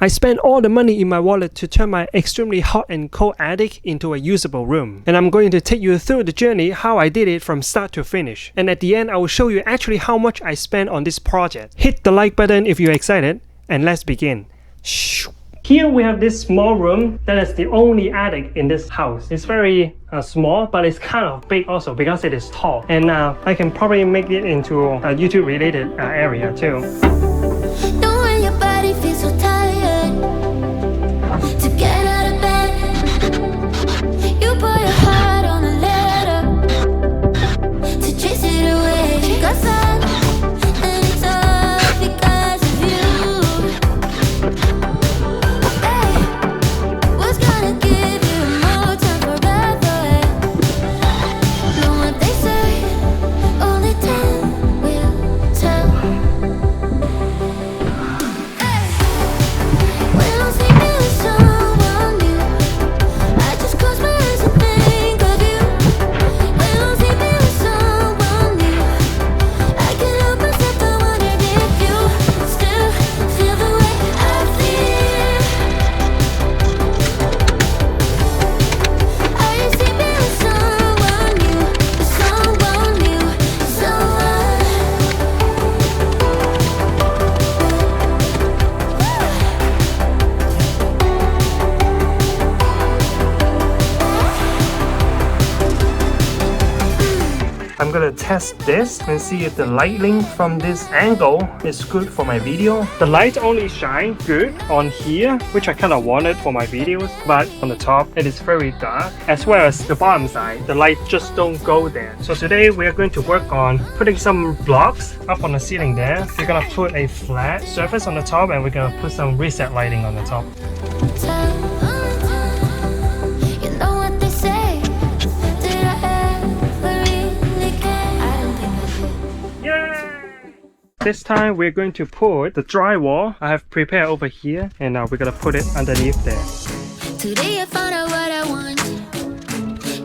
I spent all the money in my wallet to turn my extremely hot and cold attic into a usable room. And I'm going to take you through the journey how I did it from start to finish. And at the end, I will show you actually how much I spent on this project. Hit the like button if you're excited, and let's begin. Here we have this small room that is the only attic in this house. It's very small, but it's kind of big also because it is tall. And I can probably make it into a YouTube related area too. Knowing your body feels so tired to get out of bed. You put your heart on a letter to chase it away. Got sad, and it's all because of you. Hey, what's gonna give you more time forever? Know what they say, only time will tell. I'm gonna test this and see if the lighting from this angle is good for my video. The light only shine good on here, which I kind of wanted for my videos, but on the top it is very dark, as well as the bottom side. The light just don't go there. So today we are going to work on putting some blocks up on the ceiling there. We're gonna put a flat surface on the top, and we're gonna put some reset lighting on the top. This time we're going to put the drywall I have prepared over here, and now we're gonna put it underneath there. Today I found out what I want.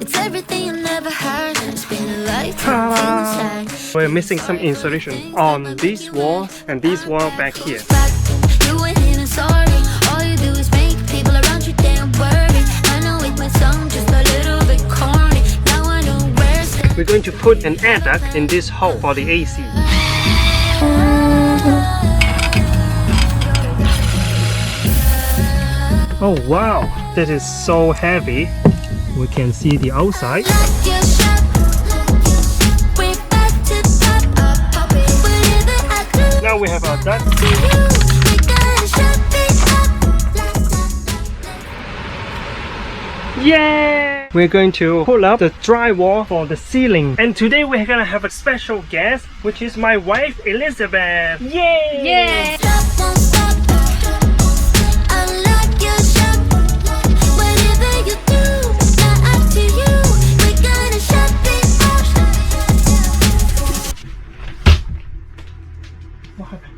It's everything I never had. It's been a lifetime. We're missing some insulation on these walls and these walls back here. You went in and sorry. All you do is make people around you damn worried. I know it might sound just a little bit corny. Now I know where to. We're going to put an air duct in this hole for the AC. Oh wow, that is so heavy. We can see the outside. Now we have our duct. Yeah! We're going to pull up the drywall for the ceiling. And today we're gonna have a special guest, which is my wife, Elizabeth. Yay! Yeah! What happened?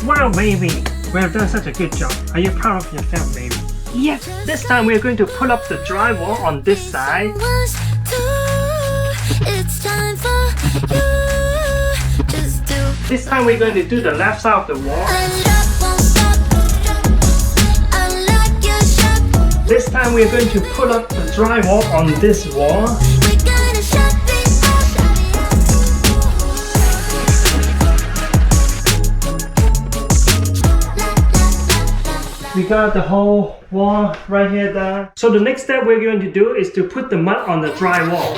Wow, baby! We have done such a good job. Are you proud of yourself, baby? Yes! This time we are going to pull up the drywall on this side. This time we're going to do the left side of the wall. This time we're going to pull up the drywall on this wall. We got the whole wall right here done. So the next step we're going to do is to put the mud on the drywall.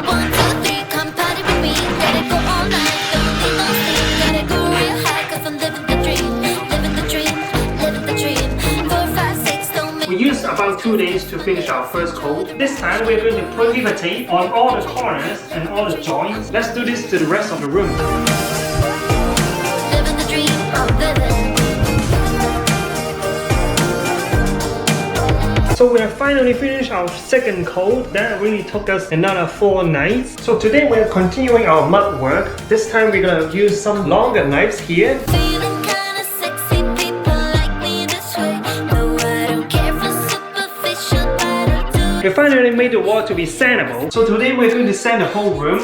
We used about 2 days to finish our first coat. This time we're going to put paper tape on all the corners and all the joints. Let's do this to the rest of the room. So we have finally finished our second coat. That really took us another 4 nights. So today we are continuing our mud work. This time we're gonna use some longer knives here. We finally made the wall to be sandable. So today we're going to sand the whole room.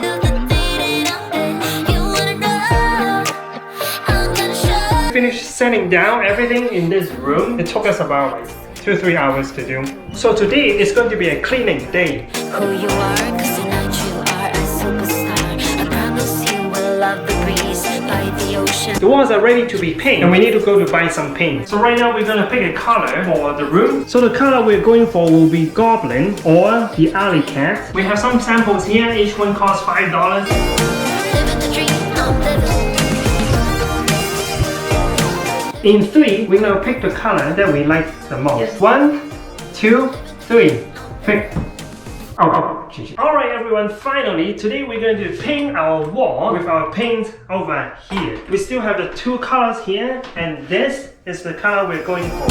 Finished sanding down everything in this room. It took us about like 2-3 hours to do. So today is going to be a cleaning day. Who you are, 'cause tonight you are a superstar. I promise you will love the breeze by the ocean. The walls are ready to be painted and we need to go to buy some paint. So right now we're going to pick a color for the room. So the color we're going for will be Goblin or the Alley Cat. We have some samples here. Each one costs $5. Living the dream, I'm living. In 3, we're going to pick the color that we like the most. Yes. 1, 2, 3. Pick. Alright everyone, finally, today we're going to paint our wall with our paint over here. We still have the 2 colors here, and this is the color we're going for.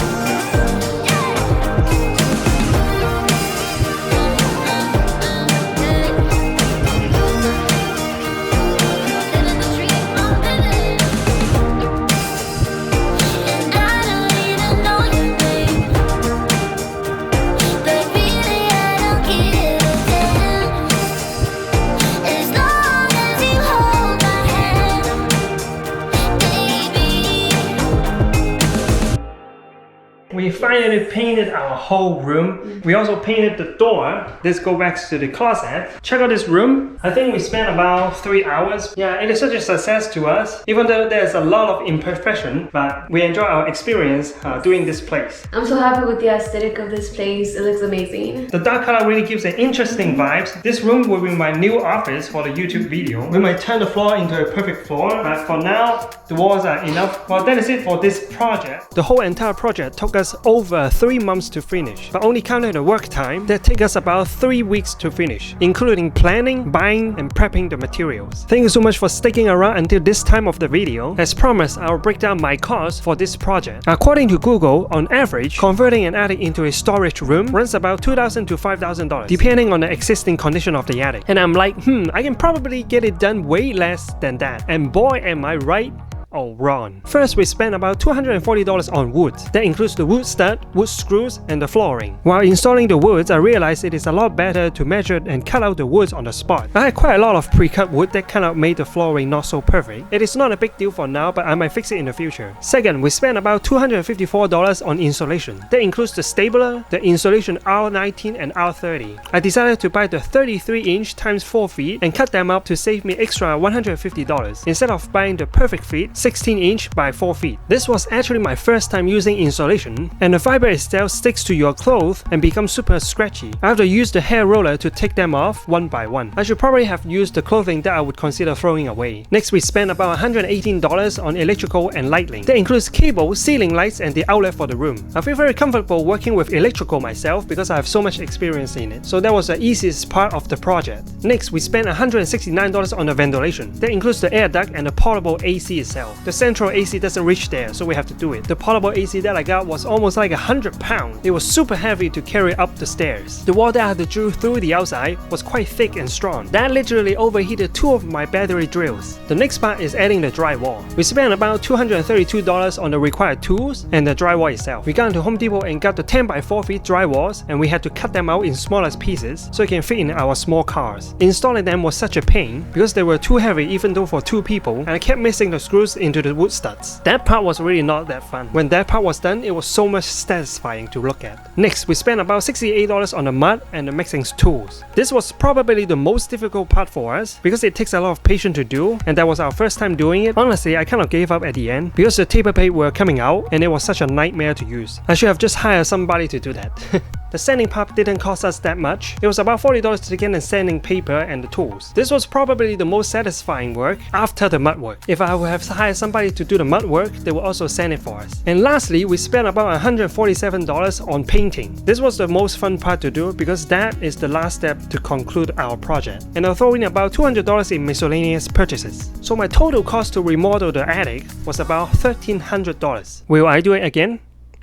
We finally painted our whole room. We also painted the door. This goes back to the closet. Check out this room. I think we spent about 3 hours. Yeah, it is such a success to us. Even though there's a lot of imperfection, but we enjoy our experience doing this place. I'm so happy with the aesthetic of this place. It looks amazing. The dark color really gives an interesting vibes. This room will be my new office for the YouTube video. We might turn the floor into a perfect floor, but for now, the walls are enough. Well, that is it for this project. The whole entire project took us over 3 months to finish, but only counting the work time, that takes us about 3 weeks to finish, including planning, buying, and prepping the materials. Thank you so much for sticking around until this time of the video. As promised, I'll break down my cost for this project. According to Google, on average, converting an attic into a storage room runs about $2,000 to $5,000, depending on the existing condition of the attic. And I'm like, I can probably get it done way less than that. And boy, am I right. Oh, wrong. First, we spent about $240 on wood. That includes the wood stud, wood screws, and the flooring. While installing the woods, I realized it is a lot better to measure and cut out the woods on the spot. I had quite a lot of pre-cut wood that kind of made the flooring not so perfect. It is not a big deal for now, but I might fix it in the future. Second, we spent about $254 on insulation. That includes the stapler, the insulation R19 and R30. I decided to buy the 33-inch times 4 feet and cut them up to save me extra $150 instead of buying the perfect feet 16-inch by 4 feet. This was actually my first time using insulation, and the fiber itself sticks to your clothes and becomes super scratchy. I have to use the hair roller to take them off one by one. I should probably have used the clothing that I would consider throwing away. Next, we spent about $118 on electrical and lighting. That includes cable, ceiling lights, and the outlet for the room. I feel very comfortable working with electrical myself because I have so much experience in it, so that was the easiest part of the project. Next, we spent $169 on the ventilation. That includes the air duct and the portable AC itself. The central AC doesn't reach there, so we have to do it. The portable AC that I got was almost like 100 pounds. It was super heavy to carry up the stairs. The wall that I had to drill through the outside was quite thick and strong. That literally overheated 2 of my battery drills. The next part is adding the drywall. We spent about $232 on the required tools and the drywall itself. We got into Home Depot and got the 10 by 4 feet drywalls, and we had to cut them out in smaller pieces so it can fit in our small cars. Installing them was such a pain because they were too heavy even though for 2 people, and I kept missing the screws into the wood studs. That part was really not that fun. When that part was done, it was so much satisfying to look at. Next, we spent about $68 on the mud and the mixing tools. This was probably the most difficult part for us because it takes a lot of patience to do, and that was our first time doing it. Honestly, I kind of gave up at the end because the taper plate were coming out and it was such a nightmare to use. I should have just hired somebody to do that. The sanding part didn't cost us that much. It was about $40 to get the sanding paper and the tools. This was probably the most satisfying work after the mud work. If I would have hired somebody to do the mud work, they will also sand it for us. And lastly, we spent about $147 on painting. This was the most fun part to do because that is the last step to conclude our project. And I'll throw in about $200 in miscellaneous purchases. So my total cost to remodel the attic was about $1,300. Will I do it again?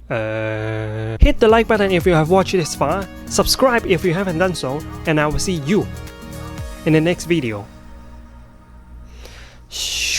Hit the like button if you have watched this far, subscribe if you haven't done so, and I will see you in the next video. Shh.